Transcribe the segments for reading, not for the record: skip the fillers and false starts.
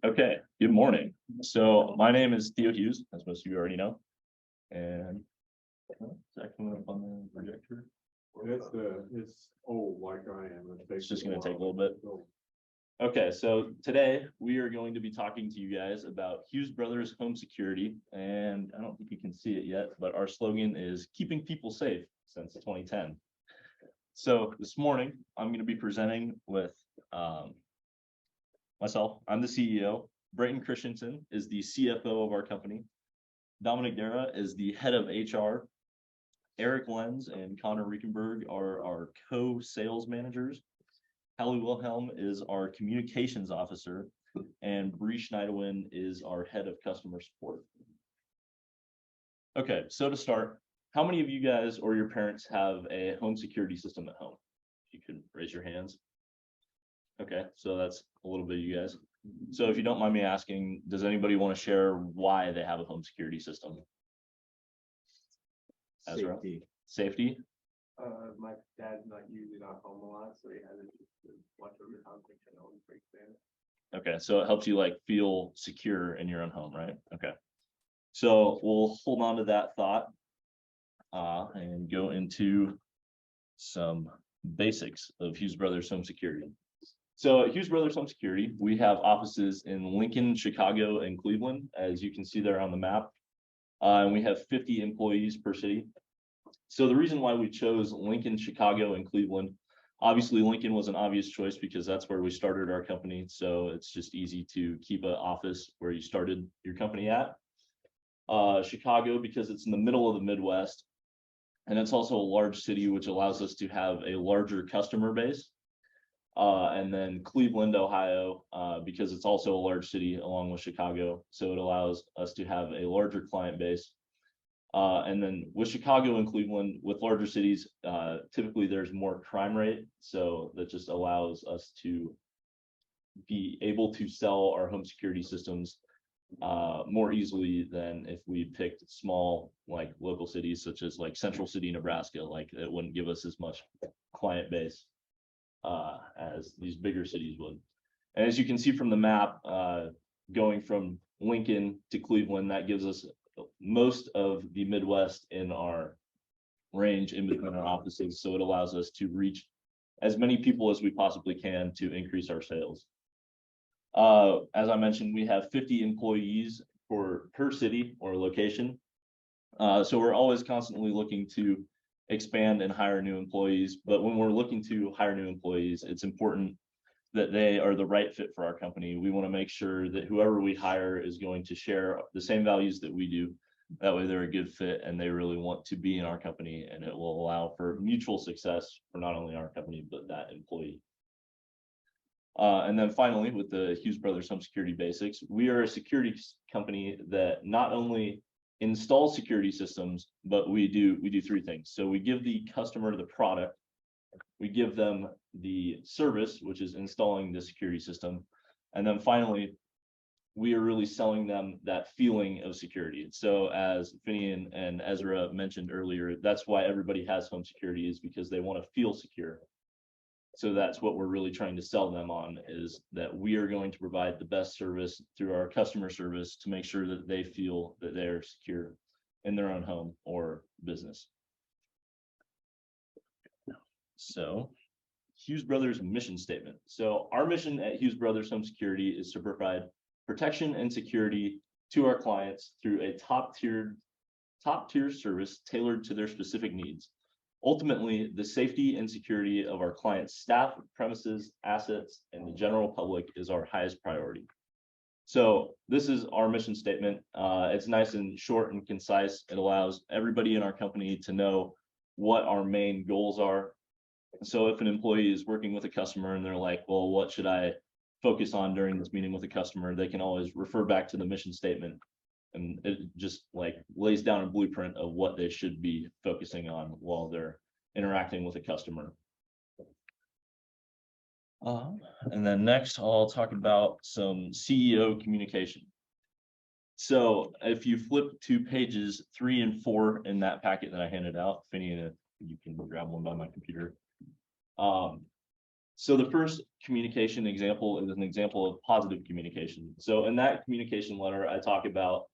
Okay, good morning. So my name is Theo Hughes, as most of you already know. And is that coming up on the projector? It's old like I am. It's just going to take a little bit. Okay, so today we are going to be talking to you guys about Hughes Brothers Home Security. And I don't think you can see it yet, but our slogan is keeping people safe since 2010. So this morning, I'm going to be presenting with myself. I'm the CEO. Brayton Christensen is the CFO of our company. Dominic Darrah is the head of HR. Lenz and Riekenberg are our co-sales managers. Halle Wilhelm is our communications officer, and Schneidewind is our head of customer support. Okay, so to start, how many of you guys or your parents have a home security system at home? You can raise your hands. Okay, so that's a little bit of you guys. So if you don't mind me asking, does anybody want to share why they have a home security system? Safety. Safety. My dad's not usually not home a lot, so he has it just watch over the house and always breaks in. Okay, so it helps you like feel secure in your own home, right? Okay. So we'll hold on to that thought and go into some basics of Hughes Brothers Home Security. So at Hughes Brothers Home Security, we have offices in Lincoln, Chicago, and Cleveland, as you can see there on the map. And we have 50 employees per city. So the reason why we chose Lincoln, Chicago, and Cleveland, obviously Lincoln was an obvious choice because that's where we started our company. So it's just easy to keep an office where you started your company at. Chicago, because it's in the middle of the Midwest. And it's also a large city, which allows us to have a larger customer base. And then Cleveland, Ohio, because it's also a large city along with Chicago. So it allows us to have a larger client base. And then with Chicago and Cleveland, with larger cities, typically there's more crime rate. So that just allows us to be able to sell our home security systems more easily than if we picked small, like local cities, such as like Central City, Nebraska. Like it wouldn't give us as much client base as these bigger cities would. And as you can see from the map, going from Lincoln to Cleveland, that gives us most of the Midwest in our range in between our offices. So it allows us to reach as many people as we possibly can to increase our sales. As I mentioned, we have 50 employees per city or location. So we're always constantly looking to expand and hire new employees. But when we're looking to hire new employees, it's important that they are the right fit for our company. We want to make sure that whoever we hire is going to share the same values that we do. That way they're a good fit and they really want to be in our company, and it will allow for mutual success for not only our company, but that employee. And then finally, with the Hughes Brothers Home Security Basics, we are a security company that not only installs security systems, but we do three things. So we give the customer the product, we give them the service, which is installing the security system, and then finally, we are really selling them that feeling of security. So as Finian and Ezra mentioned earlier, that's why everybody has home security, is because they want to feel secure. So that's what we're really trying to sell them on, is that we are going to provide the best service through our customer service to make sure that they feel that they're secure in their own home or business. So Hughes Brothers mission statement. So our mission at Hughes Brothers Home Security is to provide protection and security to our clients through a top tier service tailored to their specific needs. Ultimately, the safety and security of our clients' staff, premises, assets, and the general public is our highest priority. So this is our mission statement. It's nice and short and concise. It allows everybody in our company to know what our main goals are. So if an employee is working with a customer and they're like, well, what should I focus on during this meeting with a customer, they can always refer back to the mission statement. And it just like lays down a blueprint of what they should be focusing on while they're interacting with a customer. And then next, I'll talk about some CEO communication. So if you flip to pages 3 and 4 in that packet that I handed out, Finney, you can grab one by my computer. So the first communication example is an example of positive communication. So in that communication letter, I talk about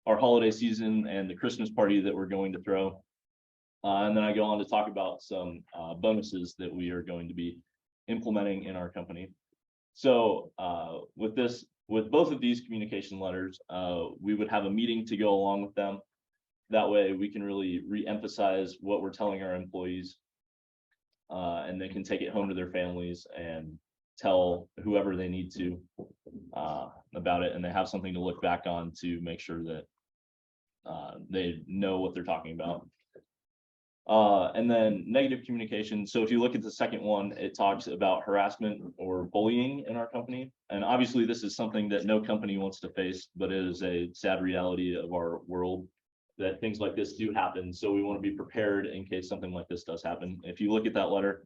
our holiday season and the Christmas party that we're going to throw. And then I go on to talk about some bonuses that we are going to be implementing in our company. So with both of these communication letters, we would have a meeting to go along with them. That way we can really re-emphasize what we're telling our employees, and they can take it home to their families and tell whoever they need to about it, and they have something to look back on to make sure that they know what they're talking about. And then negative communication. So if you look at the second one, it talks about harassment or bullying in our company. And obviously this is something that no company wants to face, but it is a sad reality of our world that things like this do happen. So we want to be prepared in case something like this does happen. If you look at that letter,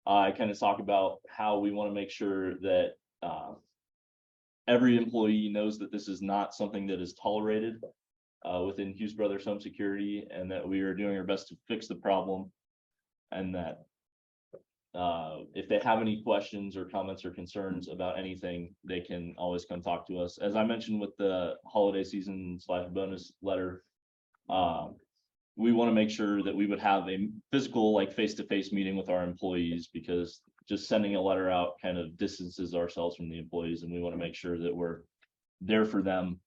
I kind of talk about how we want to make sure that every employee knows that this is not something that is tolerated within Hughes Brothers Home Security, and that we are doing our best to fix the problem, and that if they have any questions or comments or concerns about anything, they can always come talk to us. As I mentioned with the holiday season / bonus letter, we want to make sure that we would have a physical, like face-to-face meeting with our employees, because just sending a letter out kind of distances ourselves from the employees, and we want to make sure that we're there for them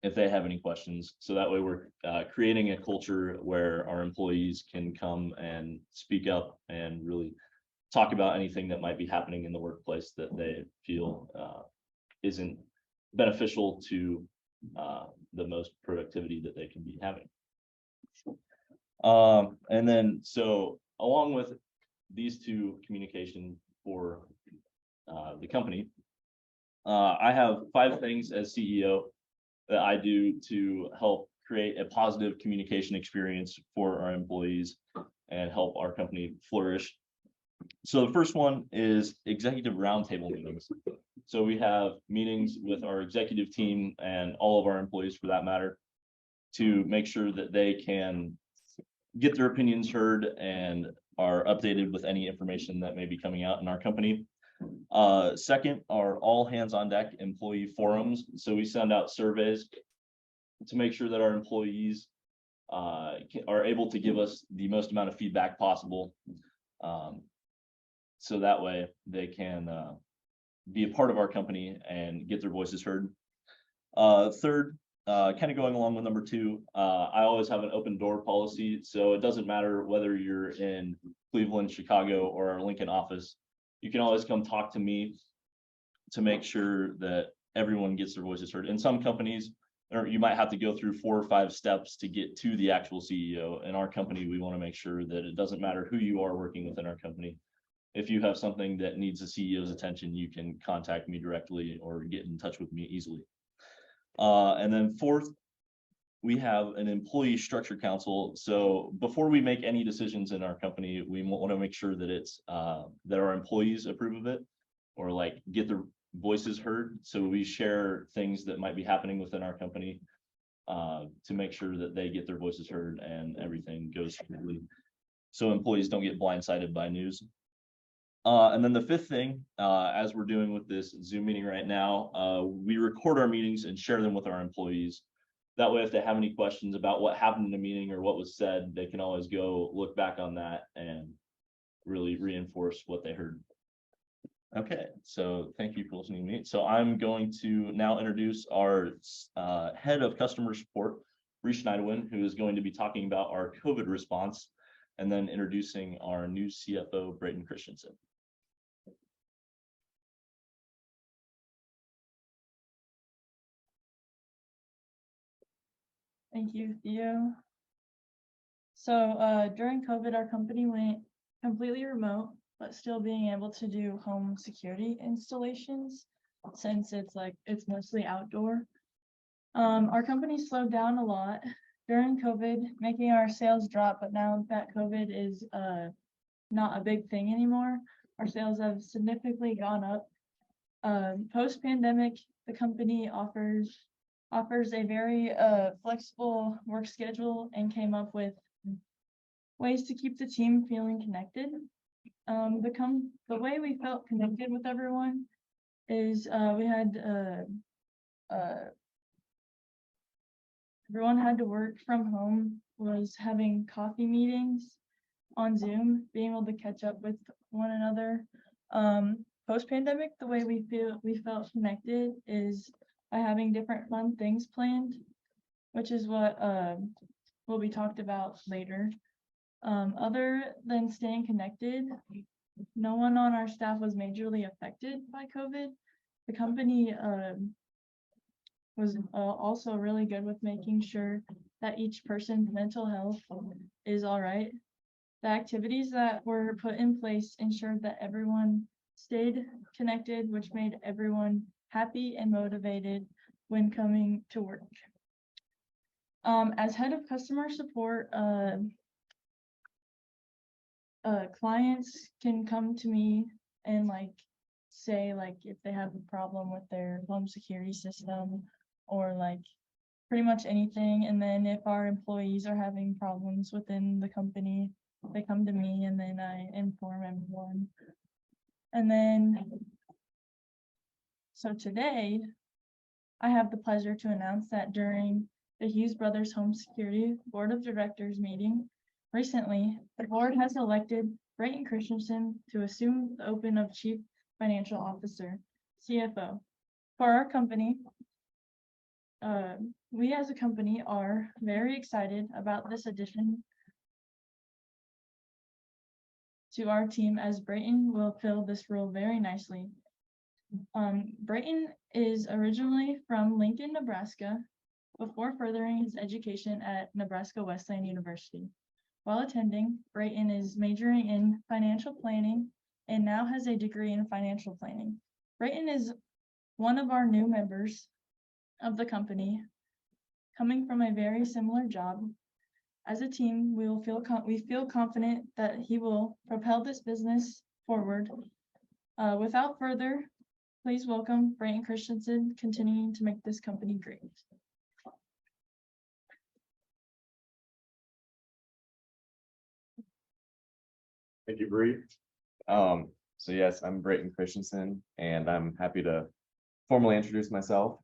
if they have any questions. So that way we're creating a culture where our employees can come and speak up and really talk about anything that might be happening in the workplace that they feel isn't beneficial to the most productivity that they can be having. And then, so along with these two communication for the company, I have 5 things as CEO that I do to help create a positive communication experience for our employees and help our company flourish. So the first one is executive roundtable meetings. So we have meetings with our executive team and all of our employees for that matter, to make sure that they can get their opinions heard and are updated with any information that may be coming out in our company. Second are all hands on deck employee forums. So we send out surveys to make sure that our employees are able to give us the most amount of feedback possible. So that way they can be a part of our company and get their voices heard. Third, kind of going along with number 2, I always have an open door policy. So it doesn't matter whether you're in Cleveland, Chicago, or our Lincoln office. You can always come talk to me to make sure that everyone gets their voices heard. In some companies, or you might have to go through 4 or 5 steps to get to the actual CEO. In our company, we want to make sure that it doesn't matter who you are working within our company. If you have something that needs the CEO's attention, you can contact me directly or get in touch with me easily. And then fourth, we have an employee structure council. So before we make any decisions in our company, we want to make sure that it's that our employees approve of it, or like get their voices heard. So we share things that might be happening within our company to make sure that they get their voices heard and everything goes smoothly, so employees don't get blindsided by news. And then the 5th thing, as we're doing with this Zoom meeting right now, we record our meetings and share them with our employees. That way, if they have any questions about what happened in the meeting or what was said, they can always go look back on that and really reinforce what they heard. Okay, so thank you for listening to me. So I'm going to now introduce our head of customer support, Schneidewind, who is going to be talking about our COVID response, and then introducing our new CFO, Brayton Christensen. Thank you, Theo. So during COVID, our company went completely remote, but still being able to do home security installations since it's mostly outdoor. Our company slowed down a lot during COVID, making our sales drop, but now that COVID is not a big thing anymore, our sales have significantly gone up. Post-pandemic, the company offers a very flexible work schedule and came up with ways to keep the team feeling connected. the way we felt connected with everyone is we had everyone had to work from home, was having coffee meetings on Zoom, being able to catch up with one another. Post-pandemic, the way we felt connected is by having different fun things planned, which is what will be talked about later. Other than staying connected, no one on our staff was majorly affected by COVID. The company was also really good with making sure that each person's mental health is all right. The activities that were put in place ensured that everyone stayed connected, which made everyone happy and motivated when coming to work. As head of customer support, clients can come to me and say if they have a problem with their home security system or pretty much anything. And then if our employees are having problems within the company, they come to me and then I inform everyone. And then, so today, I have the pleasure to announce that during the Hughes Brothers Home Security Board of Directors meeting recently, the board has elected Brayton Christensen to assume the open of Chief Financial Officer, CFO. For our company, we as a company are very excited about this addition to our team, as Brayton will fill this role very nicely. Brayton is originally from Lincoln, Nebraska, before furthering his education at Nebraska Wesleyan University. While attending, Brayton is majoring in financial planning and now has a degree in financial planning. Brayton is one of our new members of the company, coming from a very similar job. As a team, we feel confident that he will propel this business forward. Without further, please welcome Brayton Christensen, continuing to make this company great. Thank you, Bree. So yes, I'm Brayton Christensen, and I'm happy to formally introduce myself.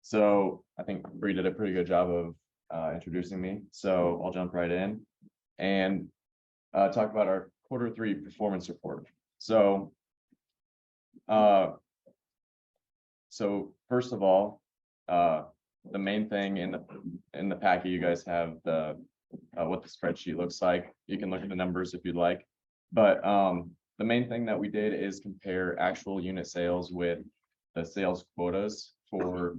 So I think Bree did a pretty good job of introducing me. So I'll jump right in and talk about our Q3 performance report. So first of all, the main thing in the packet, you guys have what the spreadsheet looks like. You can look at the numbers if you'd like, but the main thing that we did is compare actual unit sales with the sales quotas for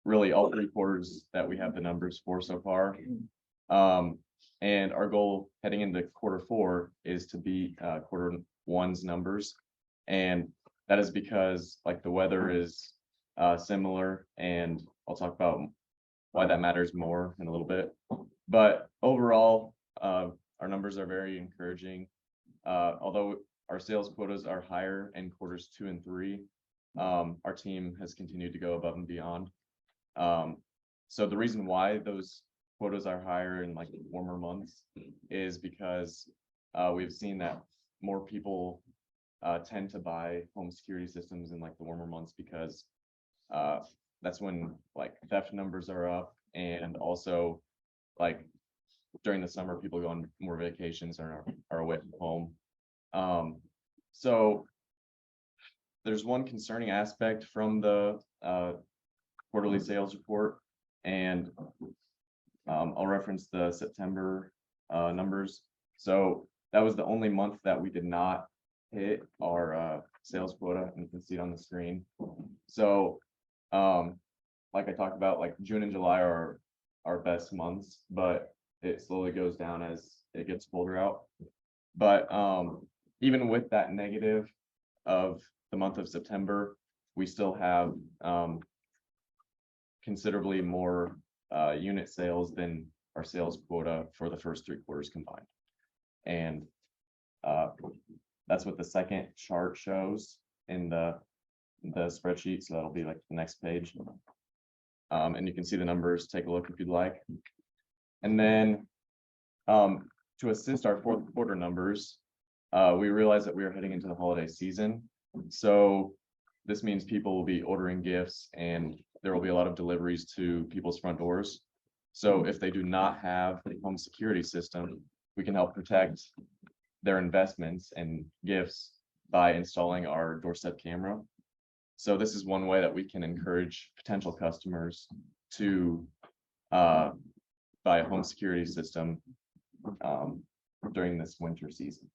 really all 3 quarters that we have the numbers for so far. And our goal heading into Q4 is to beat Q1's numbers, and that is because the weather is similar, and I'll talk about why that matters more in a little bit. But overall, our numbers are very encouraging. Although our sales quotas are higher in quarters 2 and 3, our team has continued to go above and beyond. So the reason why those quotas are higher in warmer months is because we've seen that more people tend to buy home security systems in the warmer months, because that's when theft numbers are up, and also during the summer people go on more vacations or are away from home. So there's one concerning aspect from the quarterly sales report, and I'll reference the September numbers. So that was the only month that we did not hit our sales quota, and you can see it on the screen. So like I talked about, June and July are our best months, but it slowly goes down as it gets colder out. But even with that negative of the month of September, we still have considerably more unit sales than our sales quota for the first 3 quarters combined. And that's what the second chart shows in the spreadsheet. So that'll be the next page. And you can see the numbers. Take a look if you'd like. And then to assist our fourth quarter numbers, we realize that we are heading into the holiday season. So this means people will be ordering gifts and there will be a lot of deliveries to people's front doors. So if they do not have a home security system, we can help protect their investments and gifts by installing our doorstep camera. So this is one way that we can encourage potential customers to buy a home security system during this winter season.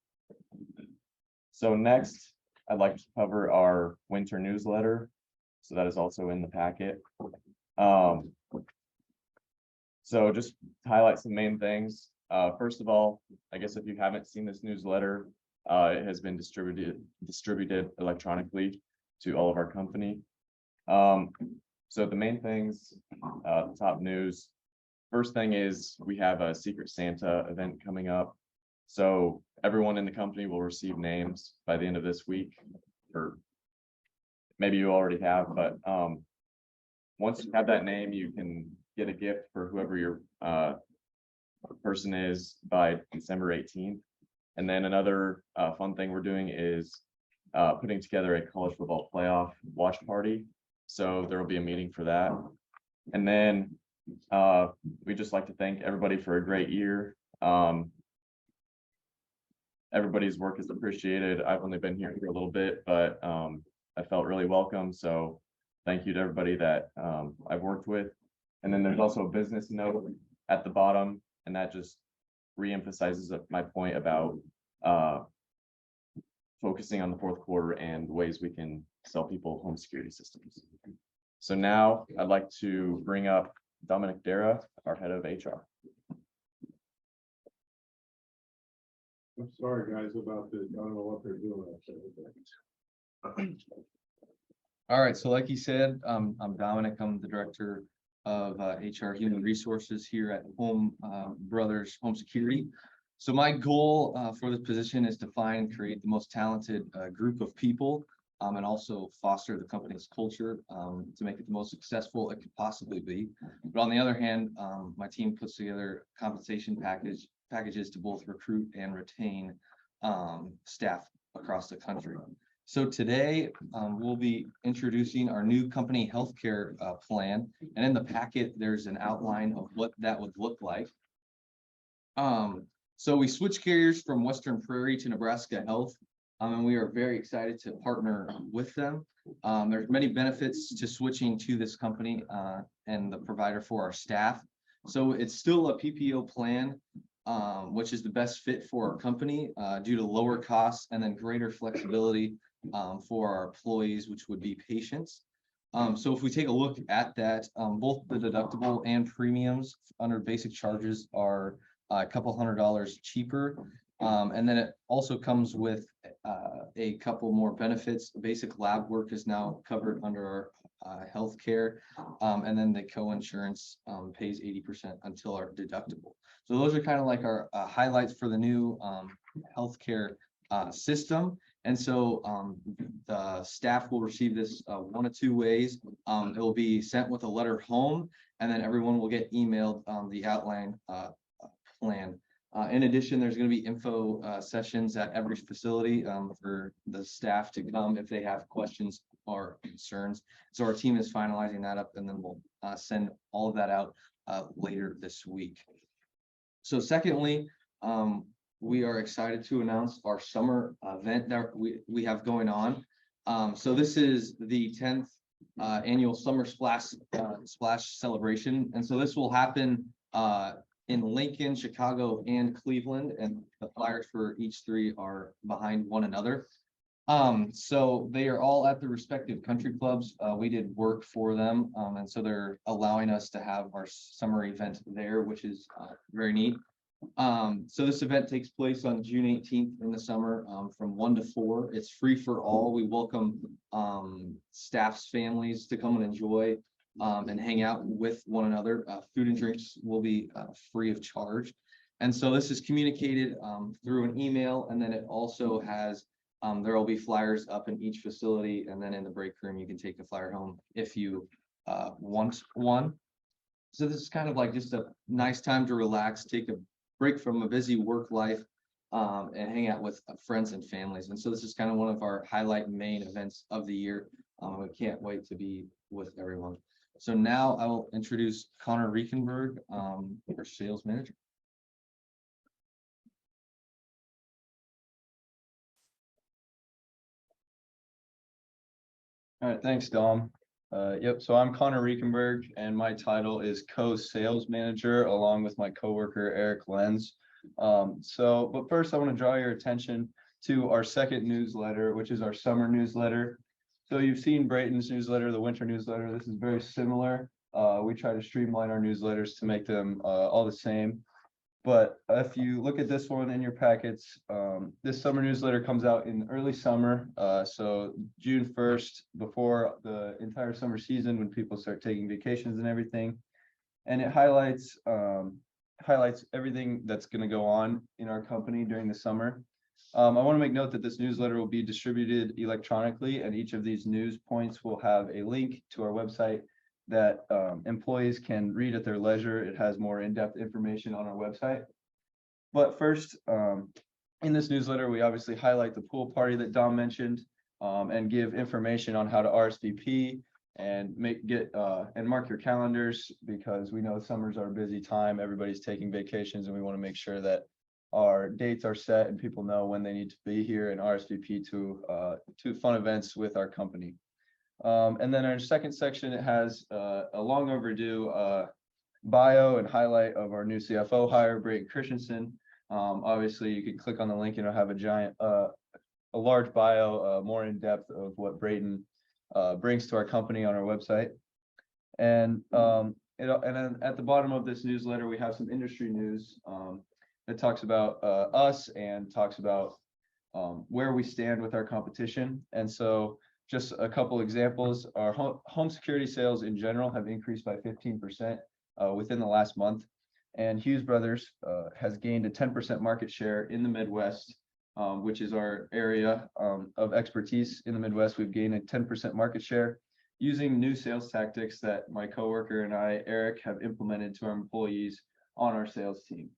So next, I'd like to cover our winter newsletter. So that is also in the packet. So just to highlight some main things. First of all, I guess if you haven't seen this newsletter, it has been distributed electronically to all of our company. So the main things, the top news. First thing is we have a Secret Santa event coming up. So everyone in the company will receive names by the end of this week, or maybe you already have, but once you have that name, you can get a gift for whoever your person is by December 18th. And then another fun thing we're doing is putting together a college football playoff watch party. So there will be a meeting for that. And then we just like to thank everybody for a great year. Everybody's work is appreciated. I've only been here for a little bit, but I felt really welcome. So thank you to everybody that I've worked with. And then there's also a business note at the bottom, and that just reemphasizes my point about focusing on the fourth quarter and ways we can sell people home security systems. So now I'd like to bring up Dominic Darrah, our head of HR. I'm sorry, guys, about this. I don't know what they're doing. All right, so like you said, I'm Dominic. I'm the director of HR Human Resources here at Home Brothers Home Security. So my goal for this position is to find and create the most talented group of people and also foster the company's culture to make it the most successful it could possibly be. But on the other hand, my team puts together compensation packages to both recruit and retain staff across the country. So today we'll be introducing our new company healthcare plan, and in the packet there's an outline of what that would look like. So we switched carriers from Western Prairie to Nebraska Health, and we are very excited to partner with them. There's many benefits to switching to this company and the provider for our staff. So it's still a PPO plan, which is the best fit for our company due to lower costs and then greater flexibility for our employees, which would be patients. So if we take a look at that, both the deductible and premiums under basic charges are a couple $100 cheaper. And then it also comes with a couple more benefits. Basic lab work is now covered under our healthcare, and then the co-insurance pays 80% until our deductible. So those are kind of like our highlights for the new healthcare system. And so the staff will receive this one of two ways. It will be sent with a letter home, and then everyone will get emailed the outline plan. In addition, there's going to be info sessions at every facility for the staff to come if they have questions or concerns. So our team is finalizing that up, and then we'll send all of that out later this week. So secondly, we are excited to announce our summer event that we have going on. So this is the 10th annual Summer Splash celebration. And so this will happen in Lincoln, Chicago, and Cleveland, and the flyers for each three are behind one another. So they are all at the respective country clubs. We did work for them, and so they're allowing us to have our summer event there, which is very neat. So this event takes place on June 18th in the summer from 1 to 4. It's free for all. We welcome staff's families to come and enjoy and hang out with one another. Food and drinks will be free of charge. And so this is communicated through an email, and then it also has, there will be flyers up in each facility, and then in the break room, you can take a flyer home if you want one. So this is kind of like just a nice time to relax, take a break from a busy work life and hang out with friends and families. And so this is kind of one of our highlight main events of the year. We can't wait to be with everyone. So now I will introduce Connor Riekenberg, our sales manager. All right, thanks, Dom. Yep, so I'm Connor Riekenberg and my title is co-sales manager along with my coworker Eric Lenz. But first I want to draw your attention to our second newsletter, which is our summer newsletter. So you've seen Brayton's newsletter, the winter newsletter. This is very similar. We try to streamline our newsletters to make them all the same. But if you look at this one in your packets, this summer newsletter comes out in early summer. So June 1st, before the entire summer season, when people start taking vacations and everything. And it highlights everything that's going to go on in our company during the summer. I want to make note that this newsletter will be distributed electronically, and each of these news points will have a link to our website that employees can read at their leisure. It has more in-depth information on our website. But first, in this newsletter, we obviously highlight the pool party that Dom mentioned and give information on how to RSVP and mark your calendars, because we know summers are a busy time. Everybody's taking vacations and we want to make sure that our dates are set and people know when they need to be here and RSVP to fun events with our company. And then our second section, it has a long overdue bio and highlight of our new CFO hire, Brayton Christensen. Obviously, you can click on the link and it'll have a large bio, more in depth of what Brayton brings to our company on our website. And then at the bottom of this newsletter, we have some industry news that talks about us and talks about where we stand with our competition. And so just a couple examples, our home security sales in general have increased by 15% within the last month. And Hughes Brothers has gained a 10% market share in the Midwest, which is our area of expertise in the Midwest. We've gained a 10% market share using new sales tactics that my coworker and I, Eric, have implemented to our employees on our sales team.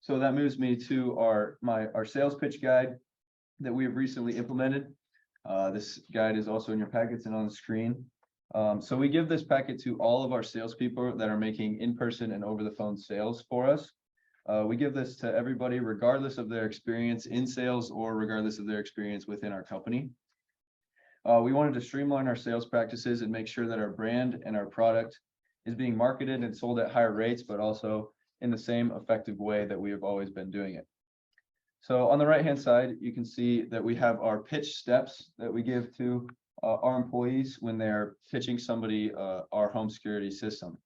So that moves me to our sales pitch guide that we have recently implemented. This guide is also in your packets and on the screen. So we give this packet to all of our salespeople that are making in-person and over-the-phone sales for us. We give this to everybody regardless of their experience in sales or regardless of their experience within our company. We wanted to streamline our sales practices and make sure that our brand and our product is being marketed and sold at higher rates, but also in the same effective way that we have always been doing it. So on the right-hand side, you can see that we have our pitch steps that we give to our employees when they're pitching somebody our home security system.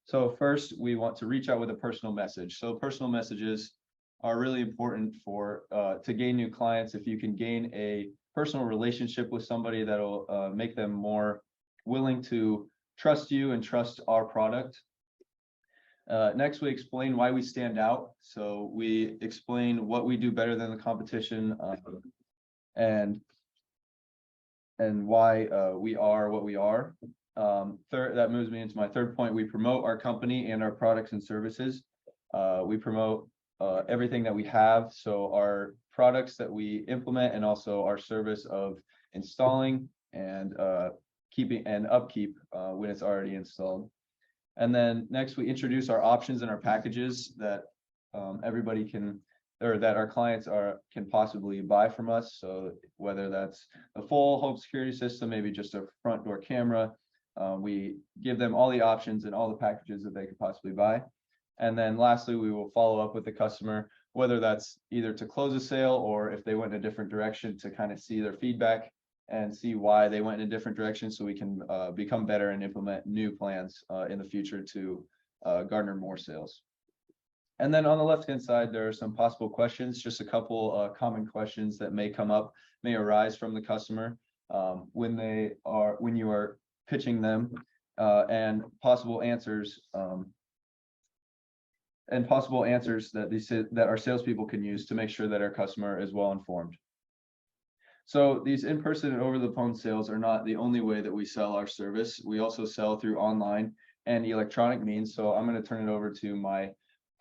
So first, we want to reach out with a personal message. So personal messages are really important to gain new clients. If you can gain a personal relationship with somebody, that'll make them more willing to trust you and trust our product. Next, we explain why we stand out. So we explain what we do better than the competition and why we are what we are. Third, that moves me into my third point. We promote our company and our products and services. We promote everything that we have. So our products that we implement and also our service of installing and keeping and upkeep when it's already installed. And then next, we introduce our options and our packages that everybody can, or that our clients can possibly buy from us. So whether that's a full home security system, maybe just a front door camera, we give them all the options and all the packages that they could possibly buy. And then lastly, we will follow up with the customer, whether that's either to close a sale or if they went in a different direction, to kind of see their feedback and see why they went in a different direction, so we can become better and implement new plans in the future to garner more sales. And then on the left-hand side, there are some possible questions, just a couple common questions that may arise from the customer when you are pitching them, and possible answers that our salespeople can use to make sure that our customer is well informed. So these in-person and over-the-phone sales are not the only way that we sell our service. We also sell through online and electronic means. So I'm going to turn it over to my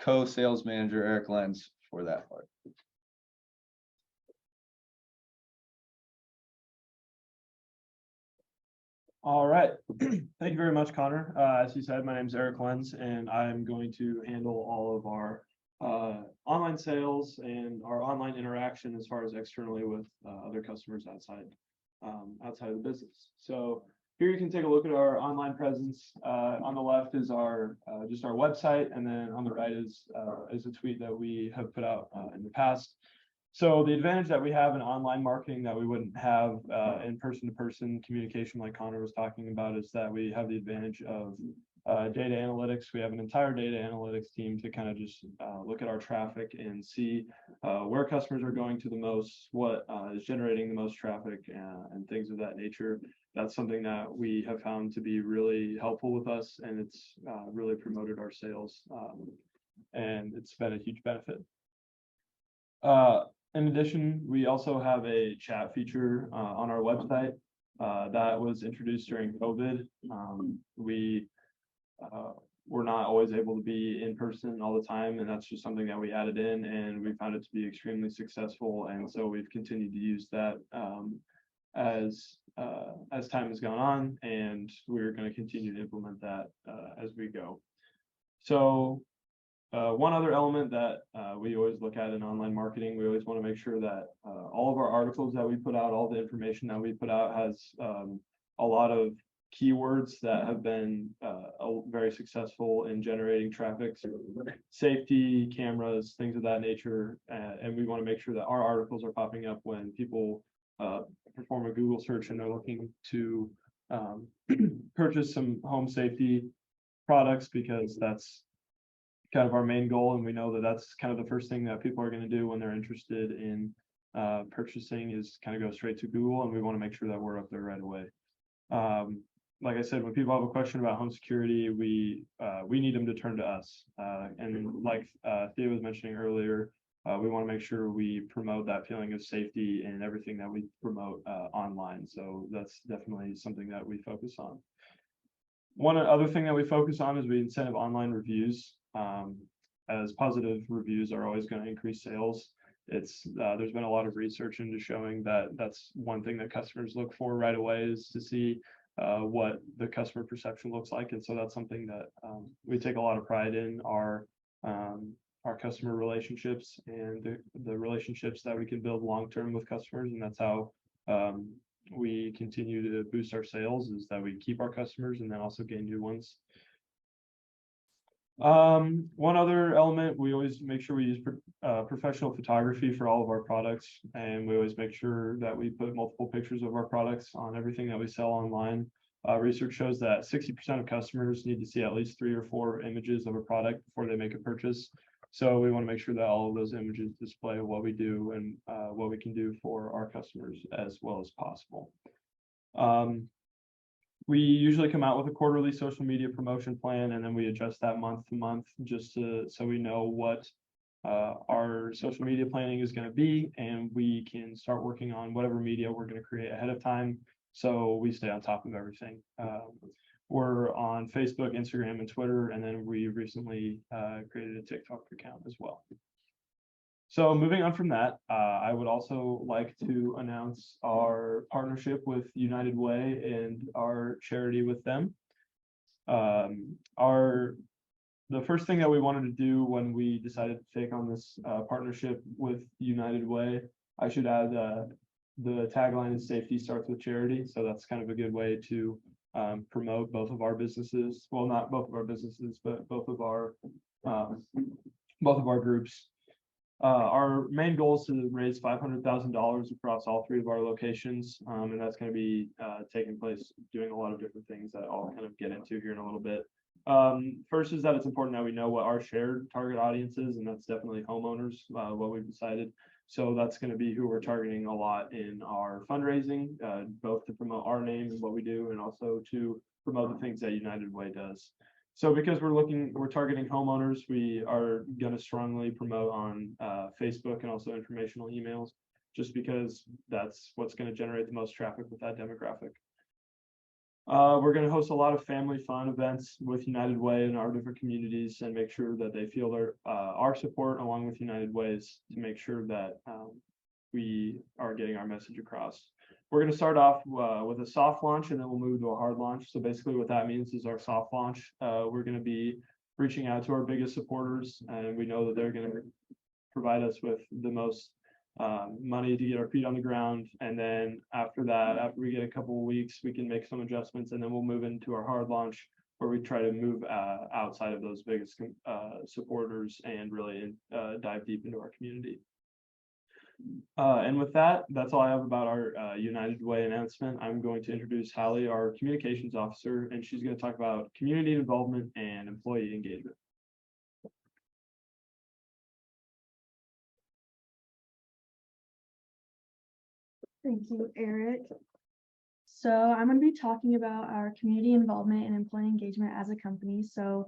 co-sales manager Eric Lenz for that part. All right, thank you very much, Connor. As you said, my name is Eric Lenz, and I'm going to handle all of our online sales and our online interaction as far as externally with other customers outside of the business. So here you can take a look at our online presence. On the left is our just our website, and then on the right is a tweet that we have put out in the past. So the advantage that we have in online marketing that we wouldn't have in person-to-person communication like Connor was talking about is that we have the advantage of data analytics. We have an entire data analytics team to kind of just look at our traffic and see where customers are going to the most, what is generating the most traffic, and things of that nature. That's something that we have found to be really helpful with us, and it's really promoted our sales, and it's been a huge benefit. In addition, we also have a chat feature on our website that was introduced during COVID. We were not always able to be in person all the time, and that's just something that we added in, and we found it to be extremely successful. And so we've continued to use that as time has gone on, and we're going to continue to implement that as we go. So one other element that we always look at in online marketing, we always want to make sure that all of our articles that we put out, all the information that we put out has a lot of keywords that have been very successful in generating traffic, so safety, cameras, things of that nature. And we want to make sure that our articles are popping up when people perform a Google search and they're looking to purchase some home safety products, because that's kind of our main goal, and we know that that's kind of the first thing that people are going to do when they're interested in purchasing is kind of go straight to Google, and we want to make sure that we're up there right away. Like I said, when people have a question about home security, we need them to turn to us. And like Thea was mentioning earlier, we want to make sure we promote that feeling of safety in everything that we promote online. So that's definitely something that we focus on. One other thing that we focus on is we incentive online reviews, as positive reviews are always going to increase sales. It's there's been a lot of research into showing that that's one thing that customers look for right away, is to see what the customer perception looks like. And so that's something that we take a lot of pride in, our customer relationships and the relationships that we can build long-term with customers. And that's how we continue to boost our sales, is that we keep our customers and then also gain new ones. One other element, we always make sure we use professional photography for all of our products, and we always make sure that we put multiple pictures of our products on everything that we sell online. Research shows that 60% of customers need to see at least 3 or 4 images of a product before they make a purchase. So we want to make sure that all of those images display what we do and what we can do for our customers as well as possible. We usually come out with a quarterly social media promotion plan, and then we adjust that month to month just so we know what our social media planning is going to be, and we can start working on whatever media we're going to create ahead of time, so we stay on top of everything. We're on Facebook, Instagram, and Twitter, and then we recently created a TikTok account as well. So moving on from that, I would also like to announce our partnership with United Way and our charity with them. The first thing that we wanted to do when we decided to take on this partnership with United Way, I should add the tagline is "Safety starts with charity." So that's kind of a good way to promote both of our businesses. Well, not both of our businesses, but both of our groups. Our main goal is to raise $500,000 across all 3 of our locations, and that's going to be taking place doing a lot of different things that I'll kind of get into here in a little bit. First is that it's important that we know what our shared target audience is, and that's definitely homeowners, what we've decided. So that's going to be who we're targeting a lot in our fundraising, both to promote our name and what we do, and also to promote the things that United Way does. So because we're targeting homeowners, we are going to strongly promote on Facebook and also informational emails, just because that's what's going to generate the most traffic with that demographic. We're gonna host a lot of family fun events with United Way in our different communities and make sure that they feel our support along with United Way's to make sure that we are getting our message across. We're gonna start off with a soft launch and then we'll move to a hard launch. So basically what that means is our soft launch, we're gonna be reaching out to our biggest supporters, and we know that they're gonna provide us with the most money to get our feet on the ground. And then after that, after we get a couple of weeks, we can make some adjustments and then we'll move into our hard launch where we try to move outside of those biggest supporters and really dive deep into our community. And with that, that's all I have about our United Way announcement. I'm going to introduce Halle, our communications officer, and she's going to talk about community involvement and employee engagement. Thank you, Eric. So I'm going to be talking about our community involvement and employee engagement as a company. So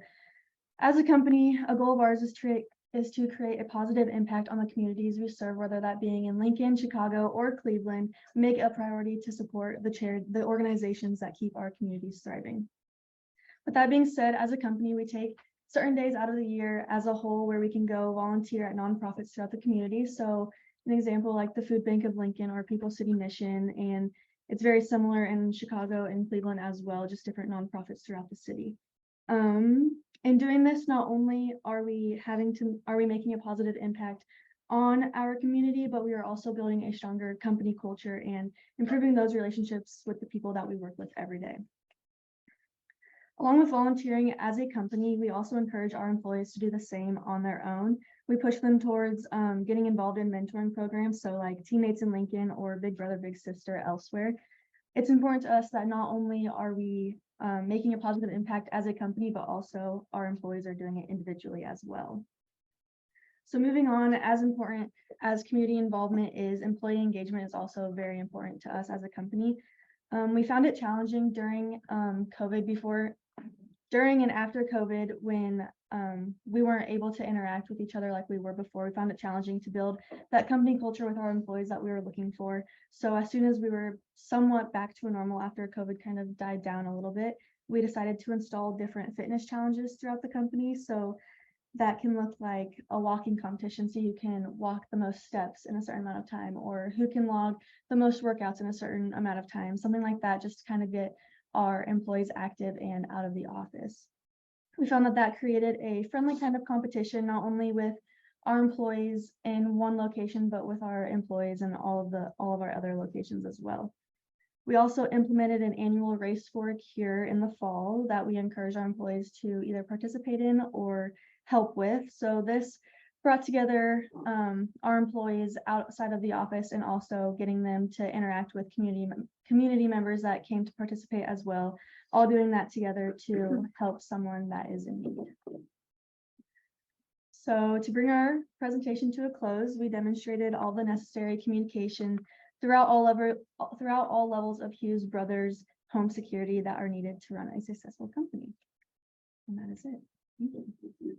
as a company, a goal of ours is to create a positive impact on the communities we serve, whether that being in Lincoln, Chicago, or Cleveland. We make it a priority to support the organizations that keep our communities thriving. With that being said, as a company, we take certain days out of the year as a whole where we can go volunteer at nonprofits throughout the community. So an example like the Food Bank of Lincoln or People's City Mission, and it's very similar in Chicago and Cleveland as well, just different nonprofits throughout the city. In doing this, not only are we making a positive impact on our community, but we are also building a stronger company culture and improving those relationships with the people that we work with every day. Along with volunteering as a company, we also encourage our employees to do the same on their own. We push them towards getting involved in mentoring programs, so like Teammates in Lincoln or Big Brother, Big Sister elsewhere. It's important to us that not only are we making a positive impact as a company, but also our employees are doing it individually as well. So moving on, as important as community involvement is, employee engagement is also very important to us as a company. We found it challenging during COVID, during and after COVID, when we weren't able to interact with each other like we were before. We found it challenging to build that company culture with our employees that we were looking for. So as soon as we were somewhat back to a normal after COVID kind of died down a little bit, we decided to install different fitness challenges throughout the company. So that can look like a walking competition, so you can walk the most steps in a certain amount of time, or who can log the most workouts in a certain amount of time, something like that, just to kind of get our employees active and out of the office. We found that created a friendly kind of competition, not only with our employees in one location, but with our employees in all of our other locations as well. We also implemented an annual race for a cure in the fall that we encourage our employees to either participate in or help with. So this brought together our employees outside of the office and also getting them to interact with community members that came to participate as well, all doing that together to help someone that is in need. So to bring our presentation to a close, we demonstrated all the necessary communication throughout all levels of Hughes Brothers home security that are needed to run a successful company. And that is it. Thank you.